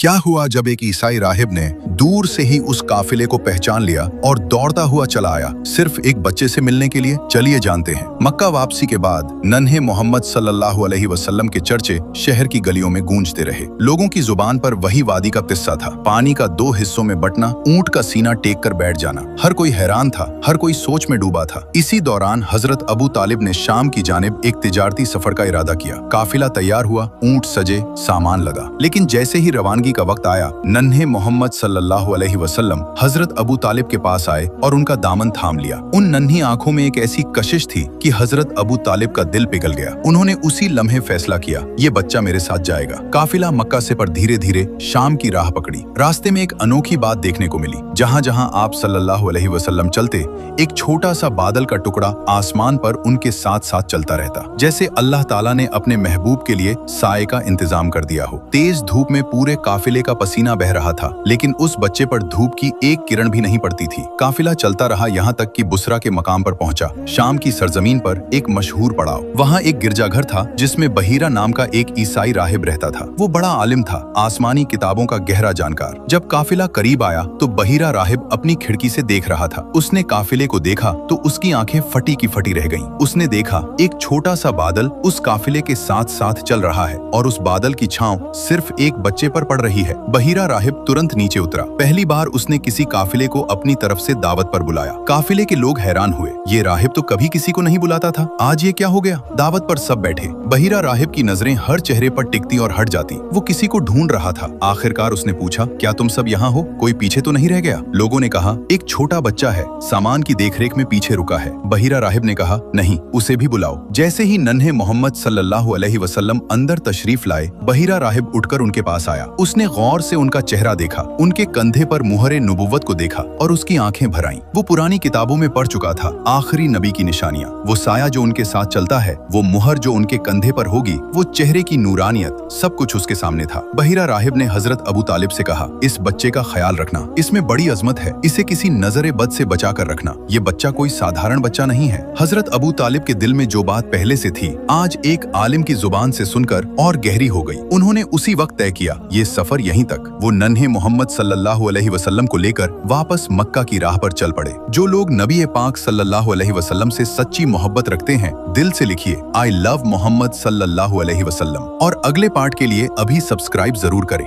क्या हुआ जब एक ईसाई राहिब ने दूर से ही उस काफिले को पहचान लिया और दौड़ता हुआ चला आया सिर्फ एक बच्चे से मिलने के लिए। चलिए जानते हैं। मक्का वापसी के बाद नन्हे मोहम्मद सल्लल्लाहु अलैहि वसल्लम के चर्चे शहर की गलियों में गूंजते रहे। लोगों की जुबान पर वही वादी का किस्सा था, पानी का दो हिस्सों में बंटना, ऊंट का सीना टेक कर बैठ जाना। हर कोई हैरान था, हर कोई सोच में डूबा था। इसी दौरान हजरत अबू तालिब ने शाम की जानिब एक तिजारती सफर का इरादा किया। काफिला तैयार हुआ, ऊंट सजे, सामान लगा। लेकिन जैसे ही रवानगी का वक्त आया, नन्हे मोहम्मद सल्लल्लाहु अलैहि वसल्लम हजरत अबू तालिब के पास आए और उनका दामन थाम लिया। उन नन्ही आंखों में एक ऐसी कशिश थी कि हजरत अबू तालिब का दिल पिघल गया। उन्होंने उसी लम्हे फैसला किया, ये बच्चा मेरे साथ जाएगा। काफिला मक्का से पर धीरे धीरे शाम की राह पकड़ी। रास्ते में एक अनोखी बात देखने को मिली। जहां जहां आप सल्लल्लाहु अलैहि वसल्लम चलते, एक छोटा सा बादल का टुकड़ा आसमान पर उनके साथ साथ चलता रहता, जैसे अल्लाह ताला ने अपने महबूब के लिए साए का इंतजाम कर दिया हो। तेज धूप में पूरे काफिले का पसीना बह रहा था, लेकिन उस बच्चे पर धूप की एक किरण भी नहीं पड़ती थी। काफिला चलता रहा, यहाँ तक कि बुसरा के मकाम पर पहुंचा। शाम की सरजमीन पर एक मशहूर पड़ाव। वहाँ एक गिरजाघर था जिसमें बहीरा नाम का एक ईसाई राहिब रहता था। वो बड़ा आलिम था, आसमानी किताबों का गहरा जानकार। जब काफिला करीब आया तो बहीरा राहिब अपनी खिड़की से देख रहा था। उसने काफिले को देखा तो उसकी आंखें फटी की फटी रह गईं। उसने देखा एक छोटा सा बादल उस काफिले के साथ साथ चल रहा है और उस बादल की छांव सिर्फ एक बच्चे पर पड़ रही है। बहीरा राहिब तुरंत नीचे उतरा। पहली बार उसने किसी काफिले को अपनी तरफ से दावत पर बुलाया। काफिले के लोग हैरान हुए, ये राहिब तो कभी किसी को नहीं बुलाता था, आज ये क्या हो गया। दावत पर सब बैठे। बहीरा राहिब की नजरें हर चेहरे पर टिकती और हट जाती। वो किसी को ढूंढ रहा था। आखिरकार उसने पूछा, क्या तुम सब यहाँ हो? कोई पीछे तो नहीं रह गया? लोगों ने कहा, एक छोटा बच्चा है, सामान की देखरेख में पीछे रुका है। बहीरा राहिब ने कहा, नहीं, उसे भी बुलाओ। जैसे ही नन्हे मोहम्मद सल्लल्लाहु अलैहि वसल्लम अंदर तशरीफ लाए, बहीरा राहिब उठकर उनके पास आया। उसने गौर से उनका चेहरा देखा, उनके कंधे पर मुहरे नुबुव्वत को देखा और उसकी आंखें भर आईं। वो पुरानी किताबों में पढ़ चुका था, आखिरी नबी की निशानियां, वो साया जो उनके साथ चलता है, वो मुहर जो उनके कंधे पर होगी, वो चेहरे की नूरानियत, सब कुछ उसके सामने था। बहीरा राहिब ने हजरत अबू तालिब से कहा, इस बच्चे का ख्याल रखना, इसमें बड़ी अजमत है, इसे किसी नजरे बद से बचा कर रखना। ये बच्चा कोई साधारण बच्चा नहीं है। हजरत अबू तालिब के दिल में जो बात पहले से थी, आज एक आलिम की जुबान से सुनकर और गहरी हो गई। उन्होंने उसी वक्त तय किया, ये सफर यहीं तक। वो नन्हे मोहम्मद सल्लल्लाहु अलैहि वसल्लम को लेकर वापस मक्का की राह पर चल पड़े। जो लोग नबी पाक सल्लल्लाहु अलैहि वसल्लम से सच्ची मोहब्बत रखते हैं, दिल से लिखिए, आई लव मोहम्मद सल्लल्लाहु अलैहि वसल्लम। और अगले पार्ट के लिए अभी सब्सक्राइब जरूर करें।